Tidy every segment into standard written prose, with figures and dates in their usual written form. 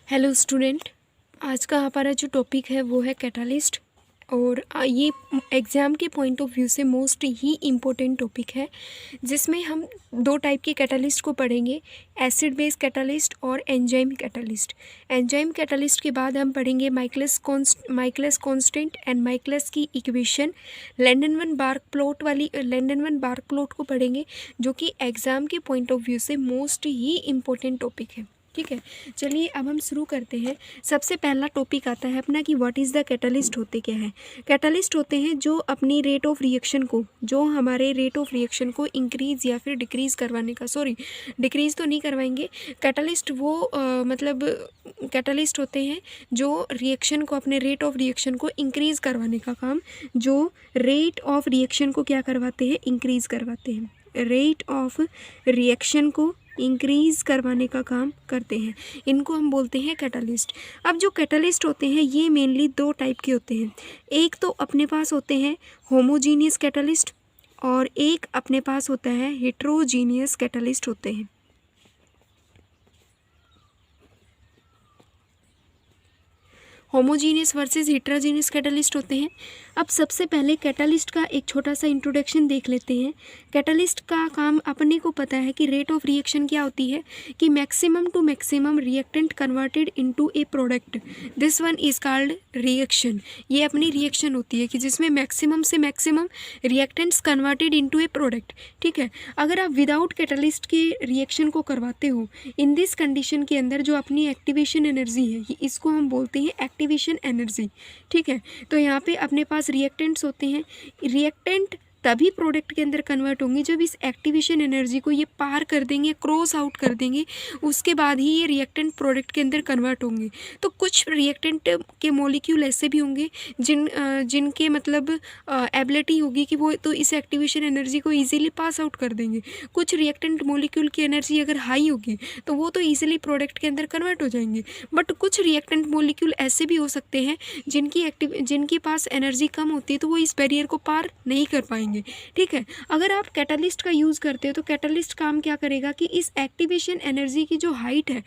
Hello student, आज का हमारा जो टॉपिक है वो है कैटालिस्ट। और ये एग्ज़ाम के पॉइंट ऑफ व्यू से मोस्ट ही इम्पोर्टेंट टॉपिक है, जिसमें हम दो टाइप के कैटालिस्ट को पढ़ेंगे, एसिड बेस कैटालिस्ट और एंजाइम कैटालिस्ट। एंजाइम कैटालिस्ट के बाद हम पढ़ेंगे माइकलिस कांस्टेंट एंड माइकलिस की equation. Lineweaver Burk plot को पढ़ेंगे, जो कि एग्ज़ाम के पॉइंट ऑफ व्यू से मोस्ट ही इम्पोर्टेंट टॉपिक है। ठीक है, चलिए अब हम शुरू करते हैं। सबसे पहला टॉपिक आता है अपना कि व्हाट इज़ द कैटालिस्ट होते क्या है। कैटालिस्ट होते हैं जो अपनी रेट ऑफ रिएक्शन को, जो हमारे रेट ऑफ रिएक्शन को इंक्रीज़ या फिर डिक्रीज़ करवाने का, डिक्रीज़ तो नहीं करवाएंगे। कैटालिस्ट कैटालिस्ट होते हैं जो रिएक्शन को, अपने रेट ऑफ रिएक्शन को इंक्रीज़ करवाने का काम, जो रेट ऑफ रिएक्शन को क्या करवाते हैं, इंक्रीज़ करवाते हैं। रेट ऑफ रिएक्शन को इंक्रीज़ करवाने का काम करते हैं, इनको हम बोलते हैं कैटालिस्ट। अब जो कैटालिस्ट होते हैं ये मेनली दो टाइप के होते हैं। एक तो अपने पास होते हैं होमोजीनियस कैटालिस्ट, और एक अपने पास होता है हेट्रोजीनियस कैटालिस्ट होते हैं। होमोजीनियस वर्सेस हेट्रोजीनियस कैटालिस्ट होते हैं। अब सबसे पहले कैटालिस्ट का एक छोटा सा इंट्रोडक्शन देख लेते हैं। कैटालिस्ट का काम अपने को पता है कि रेट ऑफ रिएक्शन क्या होती है, कि maximum to maximum reactant converted into a product, this one is called reaction. ये अपनी रिएक्शन होती है कि जिसमें मैक्सिमम से maximum reactants converted into a product. ठीक है, अगर आप विदाउट कैटालिस्ट के रिएक्शन को करवाते हो, इन दिस कंडीशन के अंदर जो अपनी एक्टिवेशन एनर्जी है, इसको हम बोलते हैं एक्टिवेशन एनर्जी। ठीक है, तो यहाँ पे अपने पास रिएक्टेंट्स होते हैं। रिएक्टेंट तभी प्रोडक्ट के अंदर कन्वर्ट होंगे जब इस एक्टिवेशन एनर्जी को ये पार कर देंगे, क्रॉस आउट कर देंगे, उसके बाद ही ये रिएक्टेंट प्रोडक्ट के अंदर कन्वर्ट होंगे। तो कुछ रिएक्टेंट के मॉलिक्यूल ऐसे भी होंगे जिनके मतलब एबिलिटी होगी कि वो तो इस एक्टिवेशन एनर्जी को ईजिली पास आउट कर देंगे। कुछ रिएक्टेंट मॉलिक्यूल की एनर्जी अगर हाई होगी तो वो तो ईजिली प्रोडक्ट के अंदर कन्वर्ट हो जाएंगे। बट कुछ रिएक्टेंट मॉलिक्यूल ऐसे भी हो सकते हैं जिनके पास एनर्जी कम होती है, तो वो इस बैरियर को पार नहीं कर पाएंगे। ठीक है, अगर आप कैटालिस्ट का यूज़ करते हो तो कैटालिस्ट काम क्या करेगा कि इस एक्टिवेशन एनर्जी की जो हाइट है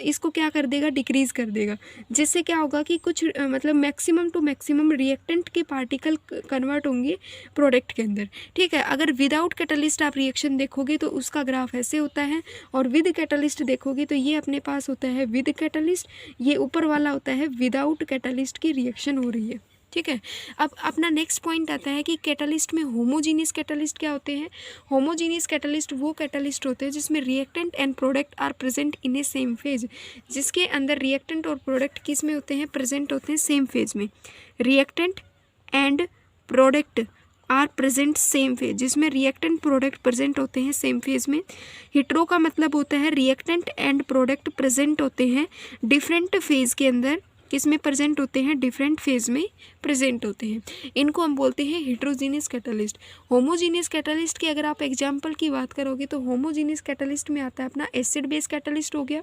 इसको क्या कर देगा, डिक्रीज़ कर देगा। जिससे क्या होगा कि कुछ मतलब मैक्सिमम टू मैक्सिमम रिएक्टेंट के पार्टिकल कन्वर्ट होंगे प्रोडक्ट के अंदर। ठीक है, अगर विदाउट कैटालिस्ट आप रिएक्शन देखोगे तो उसका ग्राफ ऐसे होता है, और विद कैटालिस्ट देखोगे तो ये अपने पास होता है विद कैटालिस्ट, ये ऊपर वाला होता है विदाउट कैटालिस्ट की रिएक्शन हो रही है। ठीक है, अब अपना नेक्स्ट पॉइंट आता है कि कैटालिस्ट में होमोजीनियस कैटालिस्ट क्या होते हैं। होमोजीनियस कैटालिस्ट वो कैटालिस्ट होते हैं जिसमें reactant and product are present in a same phase, जिसके अंदर रिएक्टेंट और प्रोडक्ट किस में होते हैं, प्रेजेंट होते हैं सेम फेज में। Reactant and product are present same phase, जिसमें रिएक्टेंट प्रोडक्ट प्रेजेंट होते हैं सेम फेज में। हिट्रो का मतलब होता है रिएक्टेंट एंड प्रोडक्ट प्रेजेंट होते हैं डिफरेंट फेज के अंदर, किस में प्रेजेंट होते हैं, डिफरेंट फेज में प्रेजेंट होते हैं। इनको हम बोलते हैं हेट्रोजीनियस कैटालिस्ट। होमोजीनियस कैटालिस्ट की अगर आप एग्जांपल की बात करोगे तो होमोजीनियस कैटालिस्ट में आता है अपना एसिड बेस कैटालिस्ट हो गया।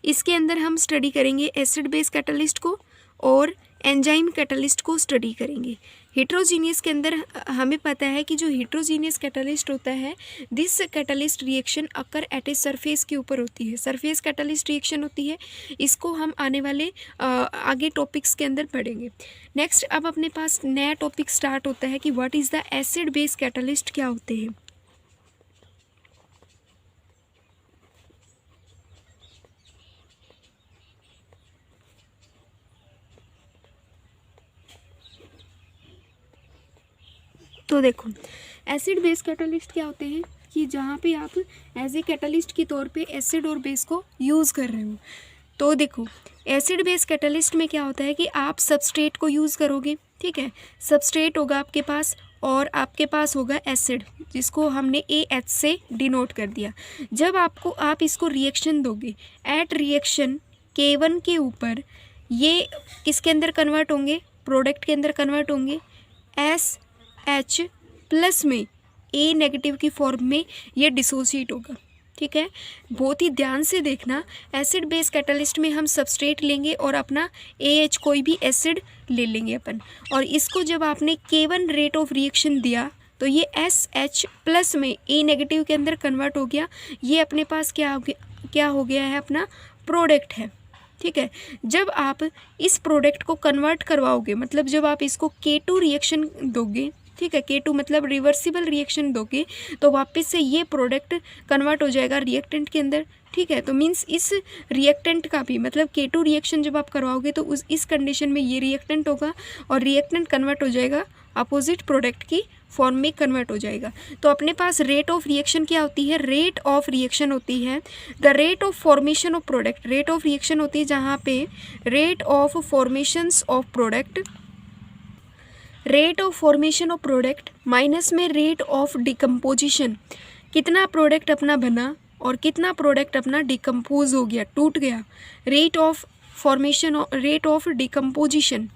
इसके अंदर हम स्टडी करेंगे एसिड बेस कैटालिस्ट को और एंजाइम कैटालिस्ट को स्टडी करेंगे। हेट्रोजीनियस के अंदर हमें पता है कि जो हेट्रोजीनियस कैटालिस्ट होता है, this catalyst reaction occur at a surface के ऊपर होती है, सरफेस कैटालिस्ट रिएक्शन होती है। इसको हम आने वाले आगे टॉपिक्स के अंदर पढ़ेंगे। नेक्स्ट अब अपने पास नया टॉपिक स्टार्ट होता है कि what is the acid base catalyst क्या होते हैं। तो देखो, एसिड बेस कैटालिस्ट क्या होते हैं कि जहाँ पे आप एज ए कैटालिस्ट के तौर पे एसिड और बेस को यूज़ कर रहे हो। तो देखो, एसिड बेस कैटालिस्ट में क्या होता है कि आप सबस्ट्रेट को यूज़ करोगे। ठीक है, सबस्ट्रेट होगा आपके पास और आपके पास होगा एसिड, जिसको हमने AH से डिनोट कर दिया। जब आप इसको रिएक्शन दोगे, एट रिएक्शन K1 के ऊपर ये किसके अंदर कन्वर्ट होंगे, प्रोडक्ट के अंदर कन्वर्ट होंगे SH प्लस में, A नेगेटिव की फॉर्म में ये डिसोसिएट होगा। ठीक है, बहुत ही ध्यान से देखना। एसिड बेस कैटालिस्ट में हम सबस्ट्रेट लेंगे और अपना AH कोई भी एसिड ले लेंगे अपन, और इसको जब आपने K1 रेट ऑफ रिएक्शन दिया तो ये SH प्लस में A नेगेटिव के अंदर कन्वर्ट हो गया। ये अपने पास क्या हो गया है, अपना प्रोडक्ट है, ठीक है। जब आप इस प्रोडक्ट को कन्वर्ट करवाओगे, मतलब जब आप इसको K2 रिएक्शन दोगे, ठीक है, K2 मतलब रिवर्सिबल रिएक्शन दोगे, तो वापस से ये प्रोडक्ट कन्वर्ट हो जाएगा रिएक्टेंट के अंदर, ठीक है। तो मीन्स इस रिएक्टेंट का भी मतलब K2 रिएक्शन जब आप करवाओगे तो इस कंडीशन में ये रिएक्टेंट होगा और रिएक्टेंट कन्वर्ट हो जाएगा अपोजिट प्रोडक्ट की फॉर्म में कन्वर्ट हो जाएगा। तो अपने पास रेट ऑफ रिएक्शन क्या होती है, रेट ऑफ रिएक्शन होती है the rate of formation of product. Rate of reaction होती है जहाँ पे rate of formations of product, rate of formation of product minus में रेट ऑफ डिकम्पोजिशन, कितना प्रोडक्ट अपना बना और कितना प्रोडक्ट अपना डिकम्पोज हो गया, टूट गया, rate of formation, rate of decomposition,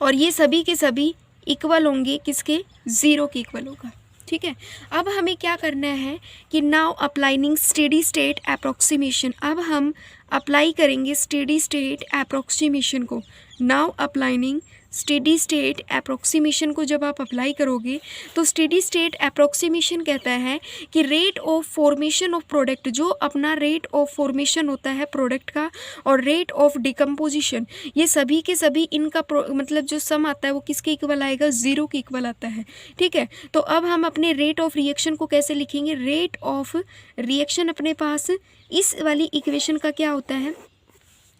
और ये सभी के सभी इक्वल होंगे किसके, ज़ीरो के इक्वल होगा, ठीक है। अब हमें क्या करना है कि now applying steady state approximation, अब हम अप्लाई करेंगे स्टेडी स्टेट अप्रोक्सीमेशन को। Now applying steady state approximation को जब आप अप्लाई करोगे तो स्टेडी स्टेट अप्रोक्सीमेशन कहता है कि rate of formation of product, जो अपना रेट ऑफ फॉर्मेशन होता है प्रोडक्ट का और रेट ऑफ डिकम्पोजिशन, ये सभी के सभी इनका मतलब जो सम आता है वो किसके इक्वल आएगा, ज़ीरो के इक्वल आता है, ठीक है। तो अब हम अपने रेट ऑफ रिएक्शन को कैसे लिखेंगे, रेट ऑफ रिएक्शन अपने पास इस वाली इक्वेशन का क्या होता है,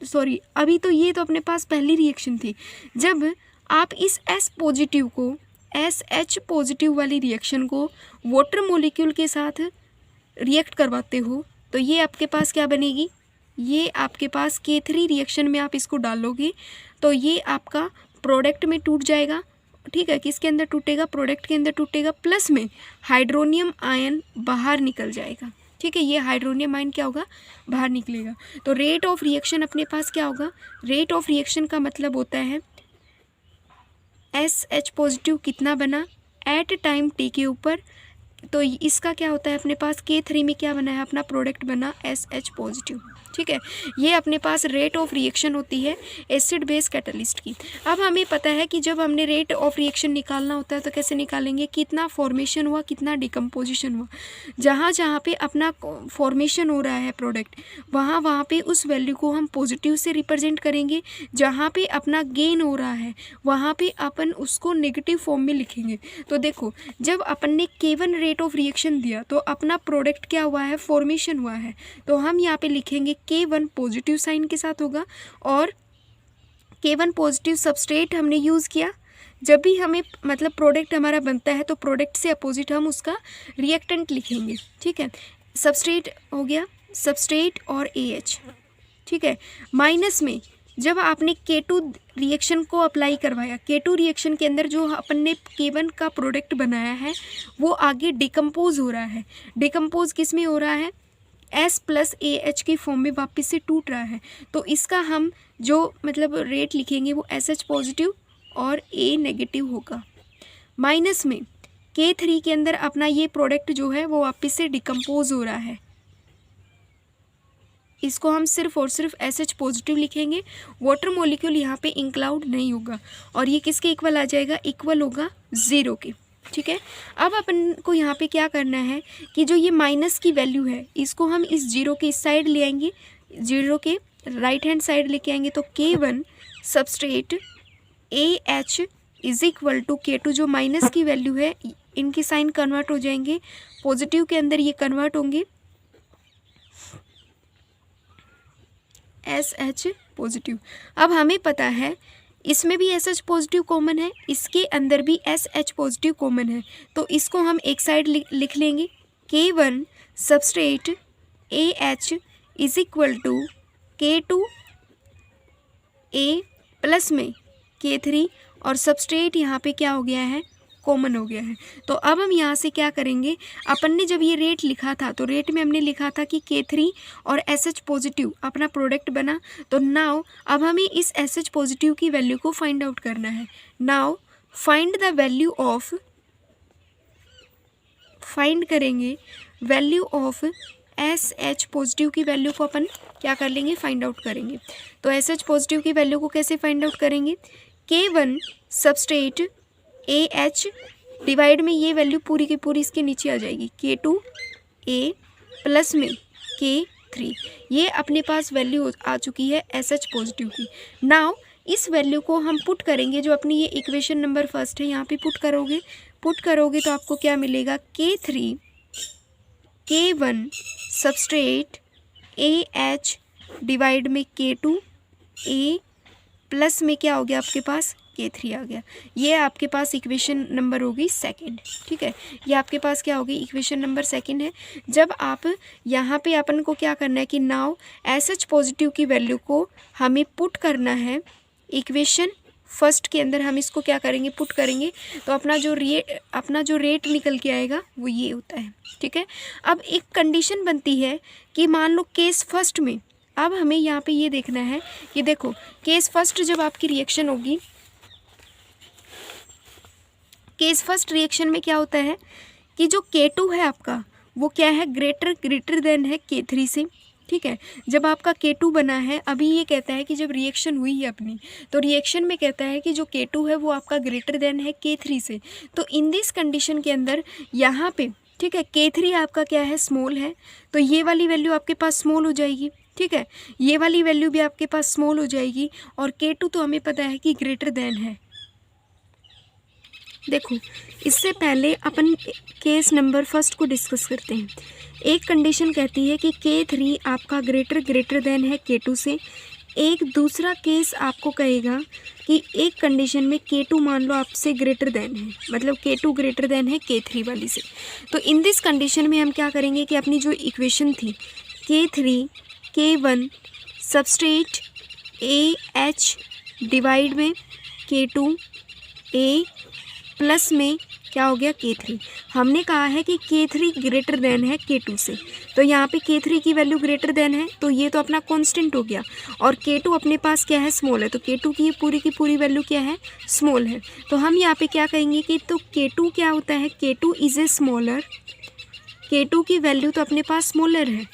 सॉरी अभी तो ये तो अपने पास पहली रिएक्शन थी। जब आप इस S पॉजिटिव को, SH पॉजिटिव वाली रिएक्शन को वाटर मॉलिक्यूल के साथ रिएक्ट करवाते हो तो ये आपके पास क्या बनेगी, ये आपके पास K3 रिएक्शन में आप इसको डालोगे तो ये आपका प्रोडक्ट में टूट जाएगा, ठीक है। किसके अंदर टूटेगा, प्रोडक्ट के अंदर टूटेगा, प्लस में हाइड्रोनियम आयन बाहर निकल जाएगा, ठीक है। ये हाइड्रोनियम आयन क्या होगा, बाहर निकलेगा। तो रेट ऑफ रिएक्शन अपने पास क्या होगा, रेट ऑफ रिएक्शन का मतलब होता है SH पॉजिटिव कितना बना एट टाइम T के ऊपर, तो इसका क्या होता है अपने पास K3 में क्या बना है, अपना प्रोडक्ट बना SH पॉजिटिव, ठीक है। ये अपने पास रेट ऑफ रिएक्शन होती है एसिड बेस कैटलिस्ट की। अब हमें पता है कि जब हमने रेट ऑफ रिएक्शन निकालना होता है तो कैसे निकालेंगे, कितना फॉर्मेशन हुआ कितना डिकम्पोजिशन हुआ। जहाँ जहाँ पे अपना फॉर्मेशन हो रहा है प्रोडक्ट, वहाँ वहाँ पे उस वैल्यू को हम पॉजिटिव से रिप्रेजेंट करेंगे। जहाँ पे अपना गेन हो रहा है वहाँ पे अपन उसको नेगेटिव फॉर्म में लिखेंगे। तो देखो जब अपन ने K1 रेट ऑफ रिएक्शन दिया तो अपना प्रोडक्ट क्या हुआ है, फॉर्मेशन हुआ है, तो हम यहाँ पे लिखेंगे K1 पॉजिटिव साइन के साथ होगा और K1 पॉजिटिव सबस्ट्रेट हमने यूज़ किया। जब भी हमें मतलब प्रोडक्ट हमारा बनता है तो प्रोडक्ट से अपोजिट हम उसका रिएक्टेंट लिखेंगे, ठीक है। सबस्ट्रेट हो गया, सबस्ट्रेट और AH, ठीक है। माइनस में जब आपने K2 रिएक्शन को अप्लाई करवाया, K2 रिएक्शन के अंदर जो अपन ने K1 का प्रोडक्ट बनाया है वो आगे डिकम्पोज हो रहा है। डिकम्पोज किस में हो रहा है, S प्लस AH की फॉर्म में वापस से टूट रहा है। तो इसका हम जो मतलब रेट लिखेंगे वो SH पॉजिटिव और A नेगेटिव होगा। माइनस में K3 के अंदर अपना ये प्रोडक्ट जो है वो वापस से डिकम्पोज हो रहा है, इसको हम सिर्फ और सिर्फ SH पॉजिटिव लिखेंगे। वाटर मॉलिक्यूल यहाँ पे इंक्लूड नहीं होगा और ये किसके इक्वल आ जाएगा, इक्वल होगा ज़ीरो के, ठीक है। अब अपन को यहाँ पे क्या करना है कि जो ये माइनस की वैल्यू है इसको हम इस जीरो के इस साइड ले आएंगे, जीरो के राइट हैंड साइड लेके आएंगे। तो K1 substrate AH is equal to K2, जो माइनस की वैल्यू है इनके साइन कन्वर्ट हो जाएंगे, पॉजिटिव के अंदर ये कन्वर्ट होंगे SH पॉजिटिव। अब हमें पता है इसमें भी SH पॉजिटिव कॉमन है, इसके अंदर भी SH पॉजिटिव कॉमन है, तो इसको हम एक साइड लिख लेंगे। K1 substrate AH is equal to K2 A plus में K3 और सबस्ट्रेट यहाँ पे क्या हो गया है, कॉमन हो गया है। तो अब हम यहाँ से क्या करेंगे, अपन ने जब ये रेट लिखा था तो रेट में हमने लिखा था कि K3 और SH पॉजिटिव अपना प्रोडक्ट बना। तो नाउ अब हमें इस SH पॉजिटिव की वैल्यू को फाइंड आउट करना है। Now find the value of, find करेंगे वैल्यू ऑफ SH पॉजिटिव की वैल्यू को अपन क्या कर लेंगे, फाइंड आउट करेंगे। तो SH पॉजिटिव की वैल्यू को कैसे फाइंड आउट करेंगे, K1 सबस्ट्रेट AH डिवाइड में ये वैल्यू पूरी की पूरी इसके नीचे आ जाएगी, K2 A प्लस में K3, ये अपने पास वैल्यू आ चुकी है SH पॉजिटिव की। नाउ इस वैल्यू को हम पुट करेंगे, जो अपनी ये इक्वेशन नंबर फर्स्ट है यहाँ पे पुट करोगे तो आपको क्या मिलेगा, K3 K1 substrate AH divide में K2 A प्लस में क्या हो गया आपके पास K3 आ गया। ये आपके पास इक्वेशन नंबर होगी सेकंड, ठीक है। ये आपके पास क्या होगी, इक्वेशन नंबर सेकंड है। जब आप यहाँ पे अपन को क्या करना है कि नाउ SH पॉजिटिव की वैल्यू को हमें पुट करना है इक्वेशन फर्स्ट के अंदर, हम इसको क्या करेंगे, पुट करेंगे, तो अपना जो रेट निकल के आएगा वो ये होता है, ठीक है। अब एक कंडीशन बनती है कि मान लो केस फर्स्ट में, अब हमें यहाँ पे ये देखना है कि देखो केस फर्स्ट जब आपकी रिएक्शन होगी, केस फर्स्ट रिएक्शन में क्या होता है कि जो K2 है आपका वो क्या है, ग्रेटर देन है K3 से, ठीक है। जब आपका K2 बना है, अभी ये कहता है कि जब रिएक्शन हुई है अपनी, तो रिएक्शन में कहता है कि जो K2 है वो आपका ग्रेटर देन है K3 से। तो इन दिस कंडीशन के अंदर यहाँ पे, ठीक है, K3 आपका क्या है, स्मॉल है, तो ये वाली वैल्यू आपके पास स्मॉल हो जाएगी, ठीक है। ये वाली वैल्यू भी आपके पास स्मॉल हो जाएगी, और K2 तो हमें पता है कि ग्रेटर देन है। देखो इससे पहले अपन केस नंबर फर्स्ट को डिस्कस करते हैं। एक कंडीशन कहती है कि K3 आपका ग्रेटर देन है K2 से। एक दूसरा केस आपको कहेगा कि एक कंडीशन में K2 मान लो आपसे ग्रेटर देन है, मतलब K2 ग्रेटर देन है K3 वाली से। तो इन दिस कंडीशन में हम क्या करेंगे कि अपनी जो इक्वेशन थी K3 K1 substrate AH divide में K2 A प्लस में क्या हो गया K3। हमने कहा है कि K3 ग्रेटर देन है K2 से, तो यहाँ पे K3 की वैल्यू ग्रेटर देन है, तो ये तो अपना कांस्टेंट हो गया, और K2 अपने पास क्या है, स्मॉल है, तो K2 की ये पूरी वैल्यू क्या है, स्मॉल है। तो हम यहाँ पे क्या कहेंगे कि तो K2 क्या होता है, K2 is a smaller, K2 की वैल्यू तो अपने पास स्मॉलर है,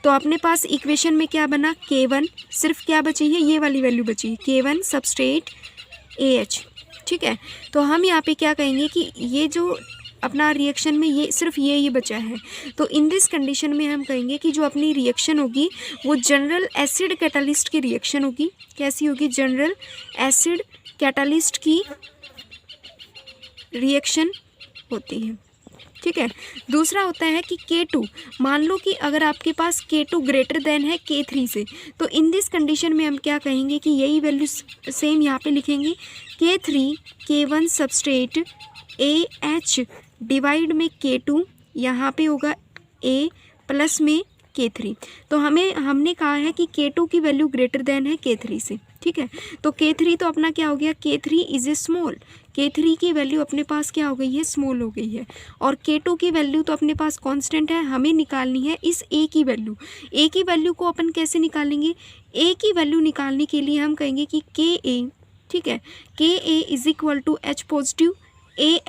तो अपने पास इक्वेशन में क्या बना, K1 सिर्फ क्या बची है, ये वाली वैल्यू बची है, K1 सबस्ट्रेट AH, ठीक है। तो हम यहाँ पे क्या कहेंगे कि ये जो अपना रिएक्शन में ये सिर्फ ये बचा है, तो इन दिस कंडीशन में हम कहेंगे कि जो अपनी रिएक्शन होगी वो जनरल एसिड कैटालिस्ट की रिएक्शन होगी। कैसी होगी, जनरल एसिड कैटालिस्ट की रिएक्शन होती है, ठीक है। दूसरा होता है कि K2, मान लो कि अगर आपके पास K2 ग्रेटर देन है K3 से, तो इन दिस कंडीशन में हम क्या कहेंगे कि यही वैल्यू सेम यहाँ पे लिखेंगे, K3 K1 substrate AH divide में K2, यहाँ पे होगा A प्लस में K3। तो हमने कहा है कि K2 की वैल्यू ग्रेटर देन है K3 से, ठीक है। तो K3 तो अपना क्या हो गया, K3 is a small, K3 की वैल्यू अपने पास क्या हो गई है, स्मॉल हो गई है, और K2 की वैल्यू तो अपने पास कांस्टेंट है, हमें निकालनी है इस A की वैल्यू। A की वैल्यू को अपन कैसे निकालेंगे, A की वैल्यू निकालने के लिए हम कहेंगे कि KA, ठीक है, KA is equal to H positive A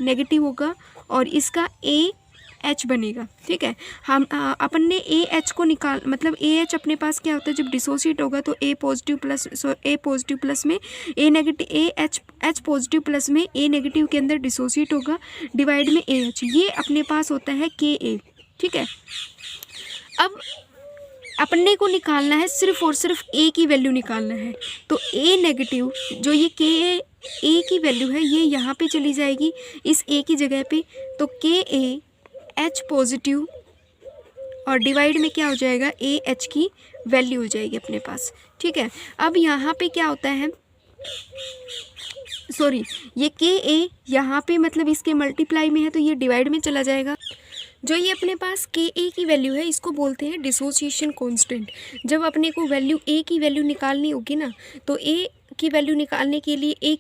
negative होगा, और इसका AH बनेगा, ठीक है। हम अपन ने AH को मतलब AH अपने पास क्या होता है, जब डिसोसिएट होगा तो A पॉजिटिव प्लस में A negative, H positive plus में A नेगेटिव के अंदर डिसोसिएट होगा, डिवाइड में AH, ये अपने पास होता है KA, ठीक है। अब अपने को निकालना है सिर्फ और सिर्फ A की वैल्यू निकालना है, तो A नेगेटिव जो ये KA A की वैल्यू है ये यहाँ पे चली जाएगी इस A की जगह पे, तो KA H पॉजिटिव और डिवाइड में क्या हो जाएगा, AH की वैल्यू हो जाएगी अपने पास, ठीक है। अब यहाँ पे क्या होता है, ये KA यहाँ पे मतलब इसके मल्टीप्लाई में है, तो ये डिवाइड में चला जाएगा। जो ये अपने पास KA की वैल्यू है इसको बोलते हैं डिसोसिएशन कांस्टेंट। जब अपने को वैल्यू A की वैल्यू निकालनी होगी ना, तो A की वैल्यू निकालने के लिए A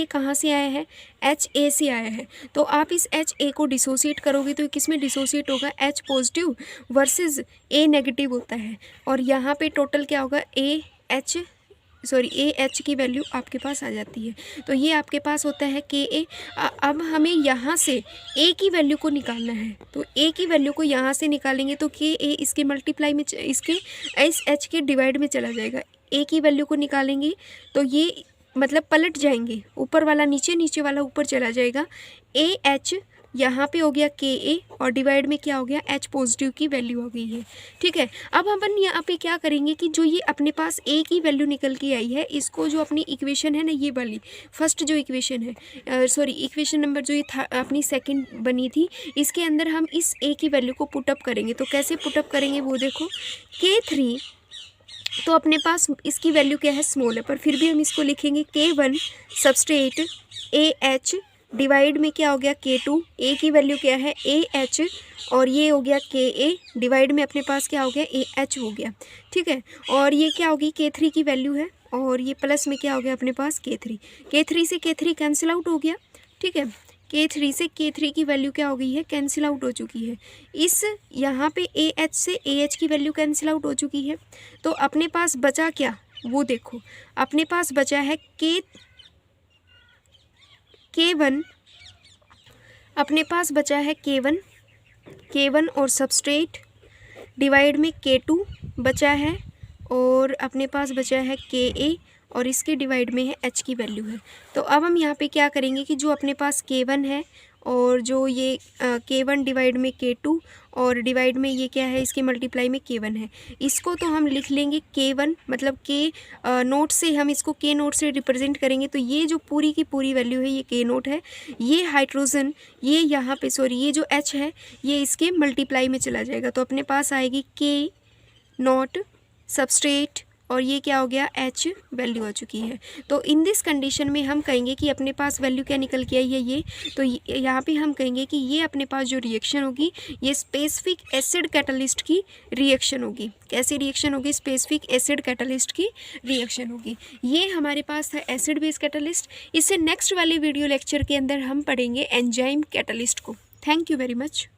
कहाँ से आया है, HA से आया है, तो आप इस HA को डिसोसिएट करोगे तो किस में डिसोसिएट होगा, H positive versus A negative होता है, और यहाँ पे टोटल क्या होगा, AH की वैल्यू आपके पास आ जाती है। तो ये आपके पास होता है KA। अब हमें यहाँ से A की वैल्यू को निकालना है, तो A की वैल्यू को यहाँ से निकालेंगे तो KA इसके मल्टीप्लाई में इसके इस H के डिवाइड में चला जाएगा। A की वैल्यू को निकालेंगे तो ये मतलब पलट जाएंगे, ऊपर वाला नीचे, नीचे वाला ऊपर चला जाएगा, AH यहाँ पे हो गया Ka और डिवाइड में क्या हो गया H पॉजिटिव की वैल्यू हो गई है। ठीक है, अब अपन यहाँ पे क्या करेंगे कि जो ये अपने पास A की वैल्यू निकल के आई है, इसको जो अपनी इक्वेशन है ना, ये वाली फर्स्ट जो इक्वेशन है, सॉरी इक्वेशन नंबर जो ये था अपनी सेकंड बनी थी, इसके अंदर हम इस A की वैल्यू को पुटअप करेंगे। तो कैसे पुटअप करेंगे वो देखो, K3 तो अपने पास इसकी वैल्यू क्या है, स्मॉल है, पर फिर भी हम इसको लिखेंगे K1 सबस्ट्रेट AH डिवाइड में क्या हो गया K2, A की वैल्यू क्या है AH और ये हो गया Ka डिवाइड में अपने पास क्या हो गया AH हो गया। ठीक है, और ये क्या होगी K3 की वैल्यू है और ये प्लस में क्या हो गया अपने पास K3 से K3 कैंसिल आउट हो गया। ठीक है, K3 से K3 की वैल्यू क्या हो गई है, कैंसिल आउट हो चुकी है। इस यहाँ पे AH से AH की वैल्यू कैंसिल आउट हो चुकी है। तो अपने पास बचा क्या वो देखो, अपने पास बचा है K1, अपने पास बचा है K1 और सबस्ट्रेट डिवाइड में K2 बचा है और अपने पास बचा है Ka और इसके डिवाइड में है H की वैल्यू है। तो अब हम यहाँ पे क्या करेंगे कि जो अपने पास K1 है और जो ये K1 डिवाइड में K2 और डिवाइड में ये क्या है, इसके मल्टीप्लाई में K1 है, इसको तो हम लिख लेंगे K1 मतलब K नोट से हम इसको K नोट से रिप्रेजेंट करेंगे। तो ये जो पूरी की पूरी वैल्यू है ये K नोट है, ये हाइड्रोजन ये यहाँ पे सॉरी ये जो H है ये इसके मल्टीप्लाई में चला जाएगा। तो अपने पास आएगी K नोट सबस्ट्रेट और ये क्या हो गया H वैल्यू आ चुकी है। तो इन दिस कंडीशन में हम कहेंगे कि अपने पास वैल्यू क्या निकल के आई है ये, तो यहाँ पे हम कहेंगे कि ये अपने पास जो रिएक्शन होगी ये स्पेसिफिक एसिड कैटलिस्ट की रिएक्शन होगी। कैसी रिएक्शन होगी, स्पेसिफिक एसिड कैटलिस्ट की रिएक्शन होगी। ये हमारे पास था एसिड बेस कैटलिस्ट। इससे नेक्स्ट वाले वीडियो लेक्चर के अंदर हम पढ़ेंगे एंजाइम कैटलिस्ट को। Thank you very much.